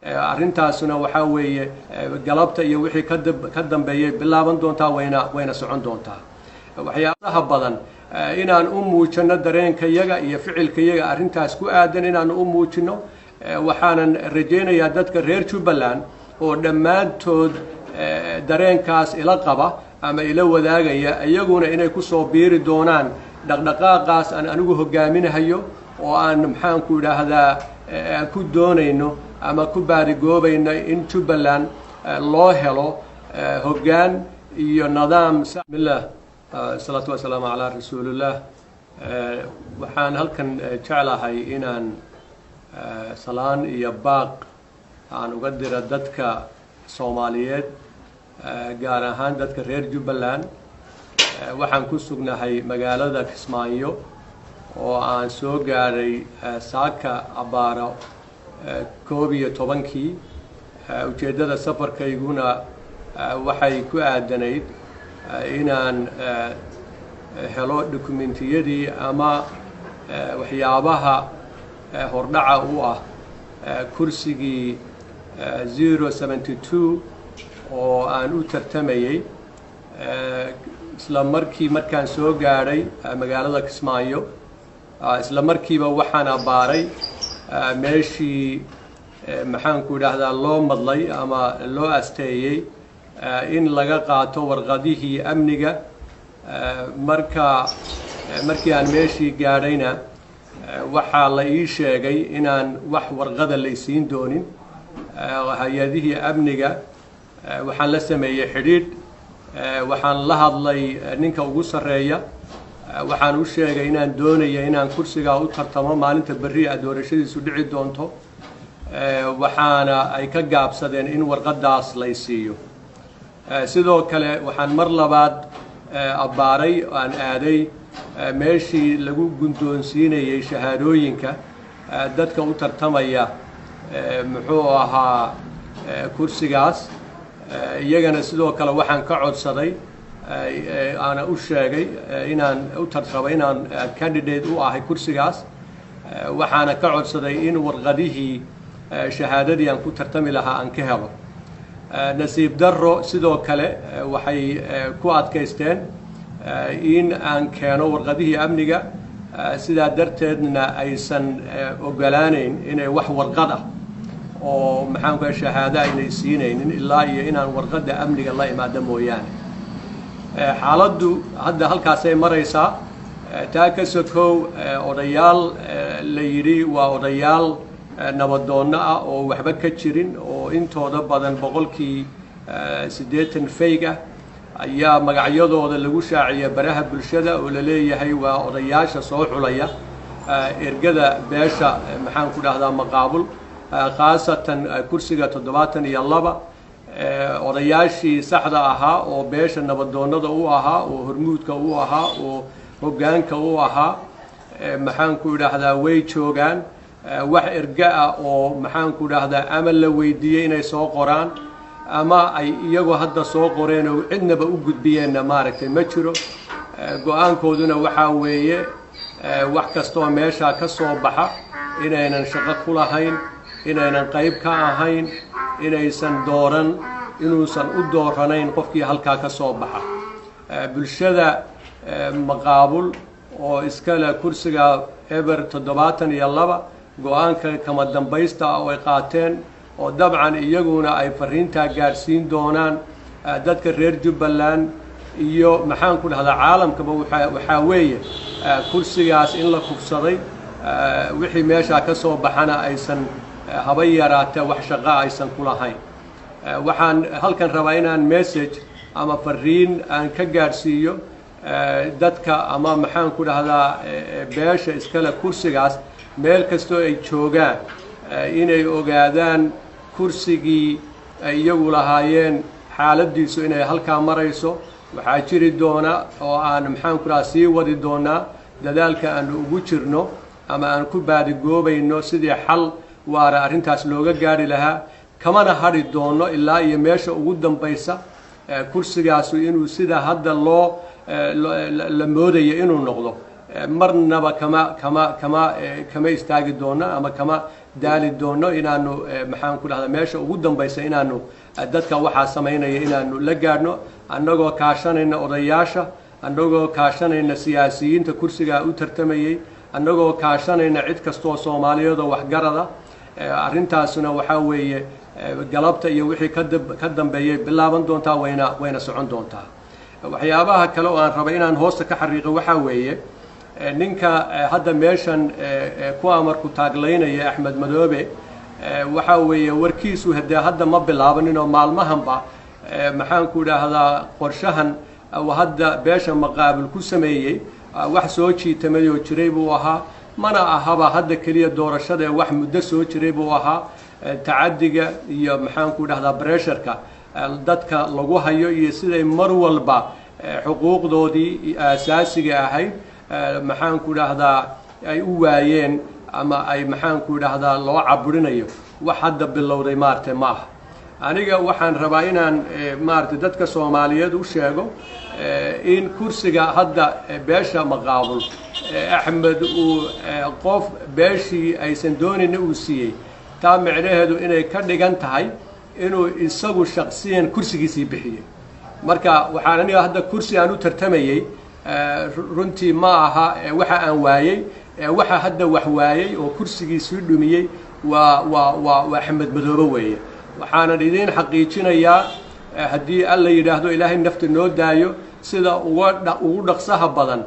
arrintaasuna waxa weeye galabta iyo wixii ka dambeeyay bilaaban doontaa wayna socon doontaa waxyaabaha badan inaan u muujino dareenkayaga iyo ficilkayaga arrintaas ku aadan inaan u muujino waxaanan rajaynayaa dadka reer Jubbaland oo dhammaantood dareenkaas ila qaba ama ila wadaagaya iyaguna inay ku soo biiri doonaan dhaqdhaqaaqaas aan anigu hogaaminayo oo aan maxaan ku idhaahdaa ku doonayno ama ku baarigoobayno in Jubbaland loo helo hoggaan iyo nidaam bismillah salatu wassalamu ala rasuulillah waxaan halkan jeclahay inaan salaan iyo baaq aan uga diro dadka Soomaaliyeed gaar ahaan dadka reer Jubbaland waxaan ku sugnahay magaalada Kismaayo oo aan soo gaaray saaka abaaro 11 ujeedada safarkayguna waxay ku aadanayd inaan helo dokumentiyadii ama waxyaabaha hordhaca u ah kursigii 072 oo aan u tartamayay isla markaan soo gaaray magaalada Kismaayo isla markiiba waxaan abaaray meeshii maxaan ku idhaahdaa loo madlay ama loo asteeyay in laga qaato warqadihii amniga markii aan meeshii gaadhayna waxaa la ii sheegay inaan wax warqada la isiin doonin hay'adihii amniga waxaan la sameeyay xidhiidh waxaan la hadlay ninka ugu sarreeya waxaan u sheegay inaan doonayo inaan kursiga u tartamo maalinta berri doorashadiisu dhici doonto waxaana ay ka gaabsadeen in warqadaas la isiiyo sidoo kale waxaan mar labaad abaaray aan aaday meeshii lagu gundoonsiinayay shahaadooyinka dadka u tartamaya muxuu ahaa kursigaas iyagana sidoo kale waxaan ka codsaday ana u sheegay inaan u tartamo inaan candidate u ahay kursigaas waxaana ka codsaday in warqadihii shahaadadii aan ku tartami lahaa aan ka helo nasiib darro sidoo kale waxay ku adkaysteen in aan keeno warqadihii amniga sidaa darteedna aysan ogolaanayn inay wax warqad ah oo maxaan ku shahaado aynay siinaynin ilaa iyo inaan warqada amniga la imaado mooyaane xaaladdu hadda halkaasay maraysaa taa ka sokow odayaal la yidhi waa odayaal nabadoonno ah oo waxba ka jirin oo intooda badan 80% fayg ah ayaa magacyadooda lagu shaaciyay baraha bulshada oo la leeyahay waa odayaasha soo xulaya ergada beesha maxaan ku dhahdaa maqaabul khaasatan kursiga 72 odayaashii saxda ahaa oo beesha nabadoonnada u ahaa oo hormuudka u ahaa oo hoggaanka u ahaa maxaan ku idhaahdaa way joogaan wax erga ah oo maxaan ku idhaahdaa ama la weydiiyey inay soo qoraan ama ay iyagoo hadda soo qoreen oo cidnaba u gudbiyeenna maaragtay ma jiro go-aankooduna waxaa weeye wax kastoo meeshaa ka soo baxa inaynan shaqo ku lahayn inaynan qayb ka ahayn inaysan dooran inuusan u dooranayn qofkii halkaa ka soo baxa bulshada maqaabul oo iskale kursiga eber 72 go-aanka kama dambaysta oo ay qaateen oo dabcan iyaguna ay fariintaa gaarsiin doonaan dadka reer Jubbaland iyo maxaan ku dhahdaa caalamkaba waxaa weeye kursigaas in la kufsaday wixii meesha ka soo baxana aysan haba yaraatee wax shaqo aysan ku lahayn waxaan halkan rabaa inaan message ama fariin aan ka gaarsiiyo dadka ama maxaan ku dhahdaa beesha iskale kursigaas meel kastoo ay joogaan inay ogaadaan kursigii ay iyagu lahaayeen xaaladiisu inay halkaa marayso waxaa jiri doona oo aan maxaan ku dhahdaa sii wadi doonaa dadaalka aan ugu jirno ama aan ku baadigoobayno sidii xal waara arrintaas looga gaari lahaa kamana hadhi doono ilaa iyo meesha ugu dambaysa kursigaasu inuu sida hadda la moodayo inuu noqdo marnaba kama istaagi doona ama kama daali doono inaanu maxaan ku dhahdaa meesha ugu dambaysa inaanu dadka waxaa samaynaya inaanu la gaadhno annagoo kaashanayna odayaasha annagoo kaashanayna siyaasiyiinta kursigaa u tartamayey annagoo kaashanayna cid kastoo soomaaliyeed oo waxgarada arrintaasuna waxaa weeye galabta iyo wixii ka dambeeyay bilaaban doontaa wayna socon doontaa waxyaabaha kale oo aan raba inaan hoosta ka xariiqo waxaa weeye ninka hadda meeshan ku amarku taaglaynaya Axmed Madoobe waxaa weeye warkiisu hadda ma bilaabanin oo maalmahanba maxaan ku dhahdaa qorshahan hadda beesha maqaabil ku sameeyey wax soo jiitamay oo jiray buu ahaa mana ahaba hadda kaliya doorashada wax muddo soo jiray buu ahaa tacadiga iyo maxaan ku dhahdaa pressureka dadka lagu hayo iyo siday mar walba xuquuqdoodii asaasiga ahayd maxaan ku dhahdaa ay u waayeen ama ay maxaan ku dhahdaa loo caburinayo wax hadda bilowday maartay ma aha aniga waxaan rabaa inaan maartay dadka Soomaaliyeed u sheego in kursiga hadda beesha maqaabul Axmed uu qof beeshii aysan doonin uu siiyay taa macnaheedu inay ka dhigan tahay inuu isagu shakhsiyan kursigiisii bixiyay marka waxaan aniga hadda kursi aan u tartamayay runtii ma aha waxa aan waayay waxa hadda wax waayay oo kursigiisii dhumiyay waa Axmed Madoobe weeye waxaan idin xaqiijinayaa haddii alla yiraahdo ilaahay nafta noo daayo sida ugu dhaqsaha badan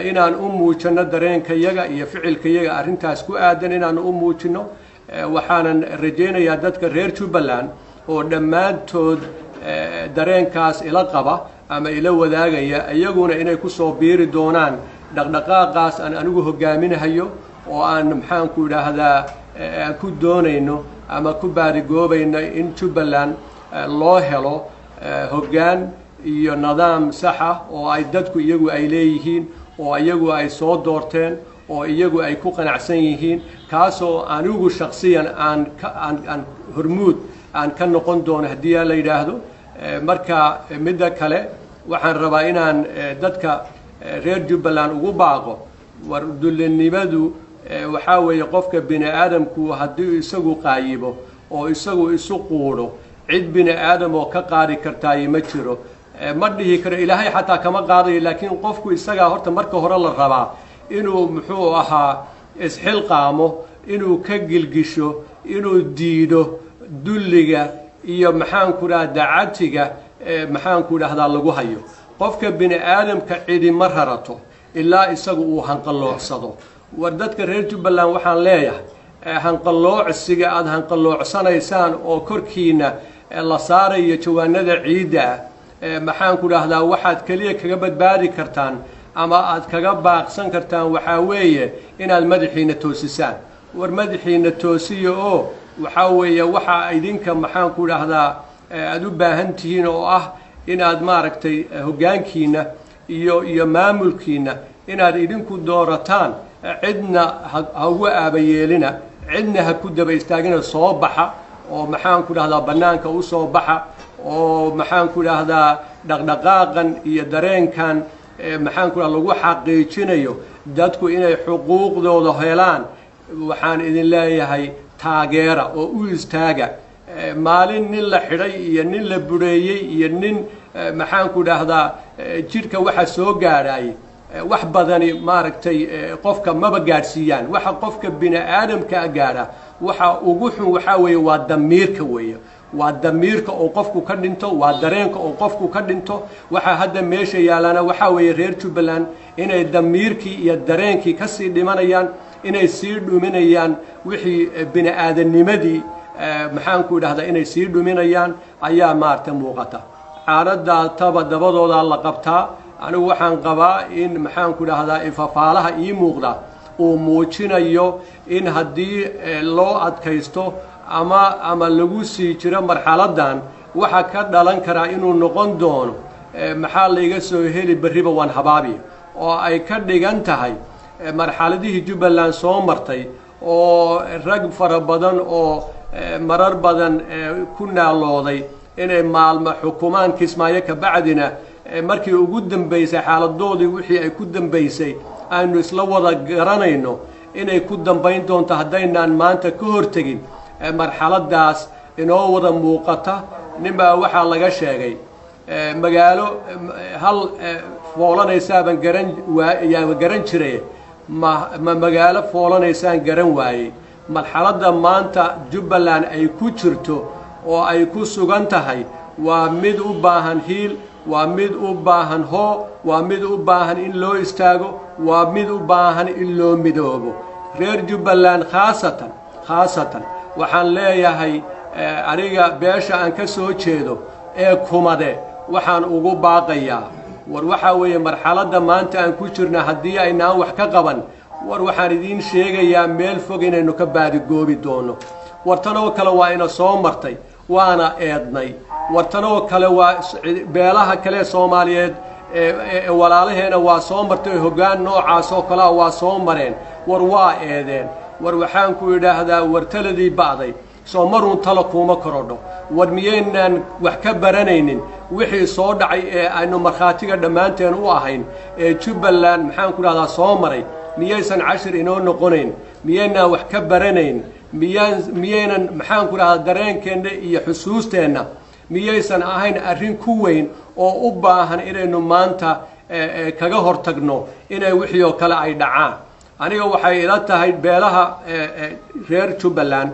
inaan u muujino dareenkayaga iyo ficilkayaga arrintaas ku aadan inaan u muujino waxaanan rajaynayaa dadka reer Jubbaland oo dhammaantood dareenkaas ila qaba ama ila wadaagaya iyaguna inay ku soo biiri doonaan dhaqdhaqaaqaas aan anigu hogaaminayo oo aan maxaan ku dhahdaa ku doonayno ama ku baarigoobayno in Jubbaland loo helo hoggaan iyo nidaam sax ah oo ay dadku iyagu ay leeyihiin oo iyagu ay soo doorteen oo iyagu ay ku qanacsan yihiin kaasoo anigu shakhsiyan aan hormuud aan ka noqon doono haddii la yiraahdo marka midda kale waxaan rabaa inaan dadka reer Jubbaland ugu baaqo war dulinimadu waxaa weeye qofka bini aadamku haddii isagu qaayibo oo isagu isu quudho cid bini aadam oo ka qaadi kartaa ma jiro ma dhihi karo ilaahay xataa kama qaadayo laakiin qofku isaga horta marka hore la rabaa inuu muxuu ahaa isxilqaamo inuu ka gilgisho inuu diido dulliga iyo maxaan ku dhahdaa dacatiga maxaan ku dhahdaa lagu hayo qofka bini aadamka cidi ma rarato ilaa isagu uu hanqaloocsado war dadka reer Jubbaland waxaan leeyahay hanqaloocsiga aad hanqaloocsanaysaan oo korkiina la saarayo jawaanada ciida maxaan ku dhahdaa waxaad kaliya kaga badbaadi kartaan ama aad kaga baaqsan kartaan waxaa weeye inaad madaxiina toosisaan war madaxiina toosiyo oo waxaa weeye waxa idinka maxaan ku dhahdaa aad u baahan tihiin oo ah inaad maaragtay hoggaankiina iyo maamulkiina inaad idinku doorataan cidna ha ugu aabayeelina cidna ha ku daba istaagina soo baxa oo maxaan ku dhahdaa bannaanka u soo baxa oo maxaan ku dhahdaa dhaqdhaqaaqan iyo dareenkan maxaan ku dhahdaa lagu xaqiijinayo dadku inay xuquuqdooda helaan waxaan idin leeyahay taageera oo u istaaga maalin nin la xidhay iyo nin la bureeyey iyo nin maxaan ku dhahdaa jidhka waxa soo gaadhay wax badani maaragtay qofka maba gaadhsiiyaan waxa qofka bini aadamka gaadha waxa ugu xun waxa weeye waa damiirka weeye waa damiirka oo qofku ka dhinto waa dareenka oo qofku ka dhinto waxa hadda meesha yaalana waxa weeye reer Jubbaland inay damiirkii iyo dareenkii ka sii dhimanayaan inay sii dhuminayaan wixii bini aadamnimadii maxaan ku dhahdaa inay sii dhuminayaan ayaa maarta muuqata caarada dabadooda la qabtaa anigu waxaan qabaa in maxaan ku dhahdaa ifafaalaha ii muuqda uu muujinayo in haddii loo adkaysto ama lagu sii jiro marxaladan waxa ka dhalan karaa inuu noqon doono maxaa layga soo heli bariba waan habaabi oo ay ka dhigan tahay marxaladihii Jubbaland soo martay oo rag fara badan oo marar badan ku naalooday inay maalmo xukumaan Kismaayo ka bacdina markii ugu dambeysay xaaladoodii wixii ay ku dambeysay aynu isla wada garanayno inay ku dambayn doonto haddaynaan maanta ka hortegin marxaladaas inoo wada muuqata ninbaa waxaa laga sheegay magaalo hal foolanaysaabaan garan jiray ma magaalo foolanaysaan garan waayey marxaladda maanta Jubbaland ay ku jirto oo ay ku sugan tahay waa mid u baahan hiil waa mid u baahan hoo waa mid u baahan in loo istaago waa mid u baahan in loo midoobo reer Jubbaland khaasatan waxaan leeyahay aniga beesha aan ka soo jeedo ee kumade waxaan ugu baaqayaa war waxa weeye marxaladda maanta aan ku jirna haddii aynaan wax ka qaban war waxaan idiin sheegayaa meel fog inaynu ka baadigoobi doono wartanoo kale waa ina soo martay waana eednay wartanoo kale waa beelaha kale Soomaaliyeed walaalaheena waa soo martay hoggaan noocaas oo kale waa soo mareen war waa eedeen war waxaan ku idhaahdaa wartaladii baaday soo marun talo kuma korodho war miyeenan wax ka baranaynin wixii soo dhacay ee aynu marxaatiga dhamaanteen u ahayn ee Jubbaland maxaan ku idhaahdaa soo maray miyaysan cashir inoo noqonayn miyeenan wax ka baranayn miyeenan maxaan ku idhaahdaa dareenkeena iyo xusuusteena miyaysan ahayn arrin ku weyn oo u baahan inaynu maanta kaga hortagno inay wixii oo kale ay dhacaan aniga waxay ila tahay beelaha reer Jubbaland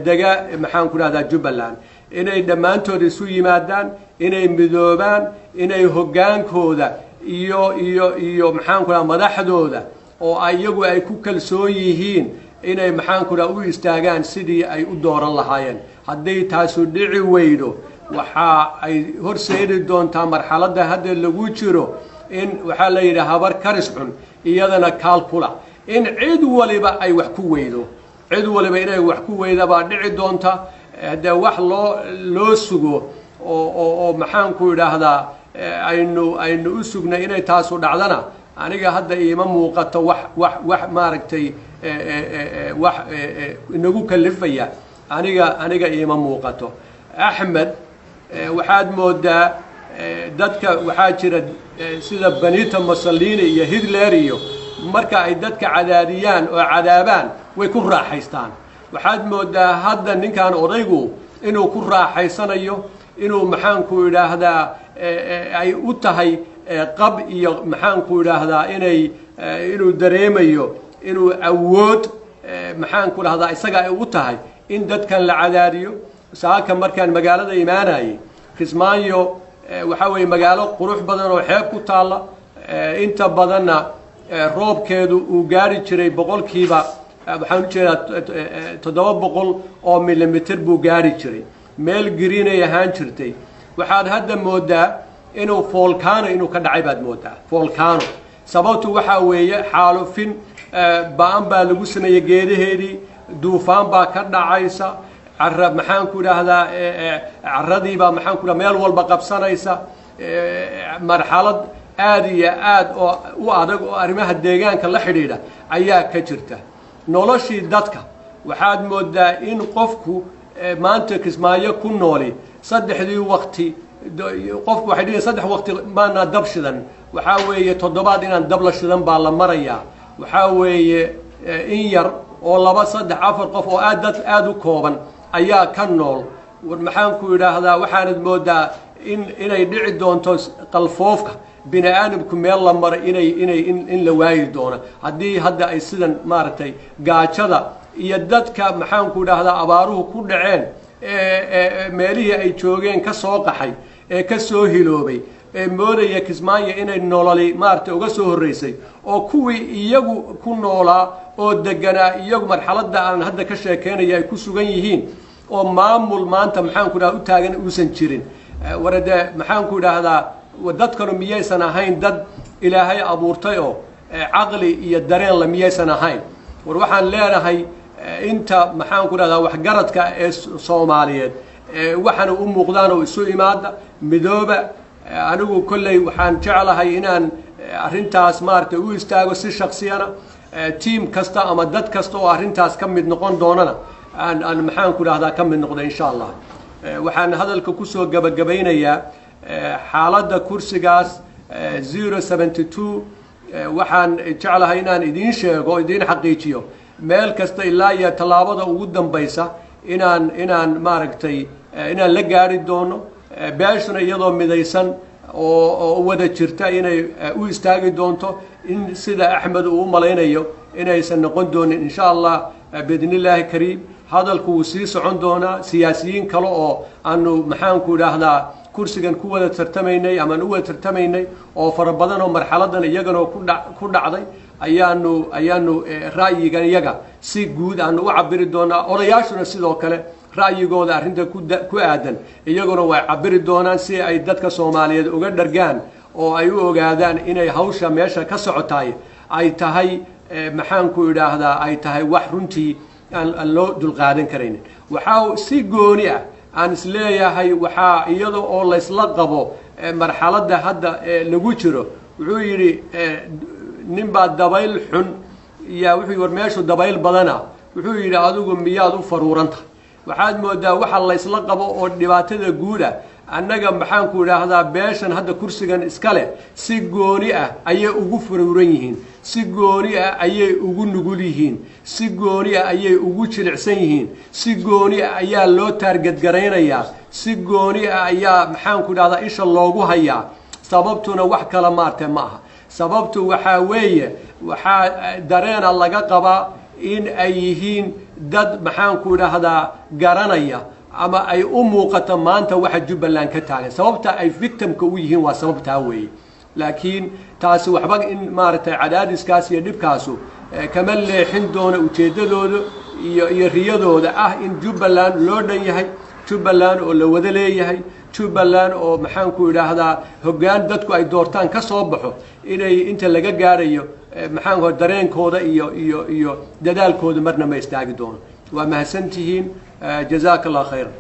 dega maxaan ku idhaahdaa Jubbaland inay dhammaantood isu yimaadaan inay midoobaan inay hoggaankooda iyo maxaan ku idhaahdaa madaxdooda oo iyagu ay ku kalsoon yihiin inay maxaan ku idhaahdaa u istaagaan sidii ay u dooran lahaayeen haddii taasu dhici weydo waxa ay horseedi doontaa marxaladda hadda lagu jiro in waxa la yidhaahdaa habar karis xun iyadana kaalkula in cid waliba ay wax ku weydo cid waliba inay wax ku weyda baa dhici doonta hada wax loo sugo oo maxaan ku idhaahdaa aynu u sugnay inay taasu dhacdana aniga hadda iima muuqato wax maaragtay wax inagu kalifaya aniga iima muuqato Axmed waxaad moodaa dadka waxaa jira sida Benito Mussolini iyo Hitler iyo marka ay dadka cadaadiyaan oo cadaabaan way ku raaxaystaan waxaad moodaa hadda ninkan odaygu inuu ku raaxaysanayo inuu maxaan ku idhaahdaa ay u tahay qab iyo maxaan ku idhaahdaa inuu dareemayo inuu awood maxaan ku idhaahdaa isaga ay u tahay in dadkan la cadaadiyo saaka markaan magaalada imaanayay Kismaayo waxa weeye magaalo qurux badan oo xeeb ku taala inta badanna roobkeedu uu gaari jiray boqolkiiba waxaan u jeedaa 700 oo millimeter buu gaari jiray meel green ay ahaan jirtay waxaad hadda moodaa inuu volcano inuu ka dhacay baad moodaa volcano sababtu waxa weeye xaalufin baan baa lagu sameeyay geedaheedii duufaan baa ka dhacaysa carab maxaan ku idhaahdaa caradii baa maxaan ku idhaahdaa meel walba qabsanaysa marxalad aad iyo aad oo u adag oo arrimaha deegaanka la xidhiidha ayaa ka jirta noloshii dadka waxaad moodaa in qofku maanta Kismaayo ku nooli saddexdii waqti qofku waxay dhigeen saddex waqti maana dab shidan waxa weeye toddobaad inaan dab la shidan baa la marayaa waxa weeye in yar oo 2 3 4 qof oo aad u kooban ayaa ka nool war maxaan ku idhaahdaa waxaanad moodaa inay dhici doonto qalfoofka bini'aadamku meel la maray in la waayi doono haddii hadda ay sidan maaragtay gaajada iyo dadka maxaan ku idhaahdaa abaaruhu ku dhaceen meelihii ay joogeen ka soo qaxay ka soo hiloobay moodaya Kismaayo inay nololi maartay uga soo horeysay oo kuwii iyagu ku noolaa oo deganaa iyagu marxaladda aan hadda ka sheekeynaya ay ku sugan yihiin oo maamul maanta maxaan ku idhaahdaa u taagan uusan jirin warada maxaan ku idhaahdaa dadkanu miyaysan ahayn dad ilaahay abuurtay oo caqli iyo dareen la miyaysan ahayn war waxaan leenahay inta maxaan ku idhaahdaa waxgaradka ee Soomaaliyeed waxaan u muuqdaan oo isu imaada midooba anigu kolley waxaan jeclahay inaan arrintaas maartay u istaago si shakhsiyana team kasta ama dad kasta oo arrintaas ka mid noqon doonana aan maxaan ku idhaahdaa ka mid noqdo insha Allah waxaan hadalka ku soo gabagabeynayaa xaaladda kursigaas 072 waxaan jeclahay inaan idiin sheego idiin xaqiijiyo meel kasta ilaa iyo tallaabada ugu dambaysa inaan maaragtay inaan la gaari doono beeshuna iyadoo midaysan oo wada jirta inay u istaagi doonto in sida axmed uu u malaynayo inaysan noqon doonin insha allah biidnillaahi kariim hadalku wuu sii socon doonaa siyaasiyiin kale oo aanu maxaanku idhaahdaa kursigan ku wada tartamaynay amaan u wada tartamaynay oo fara badan oo marxaladan iyagana ku dhacday ayaanu ra'yigan iyaga si guud aanu u cabiri doonaa odayaashuna sidoo kale ra'yigooda arrinta ku aadan iyaguna way cabiri doonaan si ay dadka Soomaaliyeed uga dhargaan oo ay u ogaadaan inay hawsha meesha ka socotaay ay tahay maxaanku idhaahdaa ay tahay wax runtii aan loo dulqaadan karaynin waxaa si gooni ah aan isleeyahay waxaa iyada oo la isla qabo marxaladda hadda lagu jiro wuxuu yidhi nin baa dabayl xun yaa wuxuu war meeshu dabayl badana wuxuu yidhi adigu miyaad u faruuranta waxaad moodaa waxa la isla qabo oo dhibaatada guuda annaga maxaanku idhaahdaa beeshan hadda kursigan iska leh si gooni ah ayay ugu faruuran yihiin si gooni ah ayay ugu nugul yihiin si gooni ah ayay ugu jilicsan yihiin si gooni ah ayaa loo taarget garaynayaa si gooni ah ayaa maxaanku idhahdaa isha loogu hayaa sababtuna wax kale maartay ma aha sababtu waxaa weeye waxaa dareena laga qabaa in ay yihiin dad maxaanku idhaahdaa garanaya ama ay u muuqato maanta waxa Jubbaland ka taagan sababta ay victimka u yihiin waa sababtaa weeye laakiin taasi waxba in maartay cadaadiskaas iyo dhibkaasu kama leexin doona ujeedadooda iyo riyadooda ah in Jubbaland loo dhan yahay Jubbaland oo la wada leeyahay Jubbaland oo maxaanku idhaahdaa hoggaan dadku ay doortaan ka soo baxo inay inta laga gaarayo maxaanku dareenkooda iyo dadaalkooda marna ma istaagi doono waa mahadsantihiin جزاك الله خيرا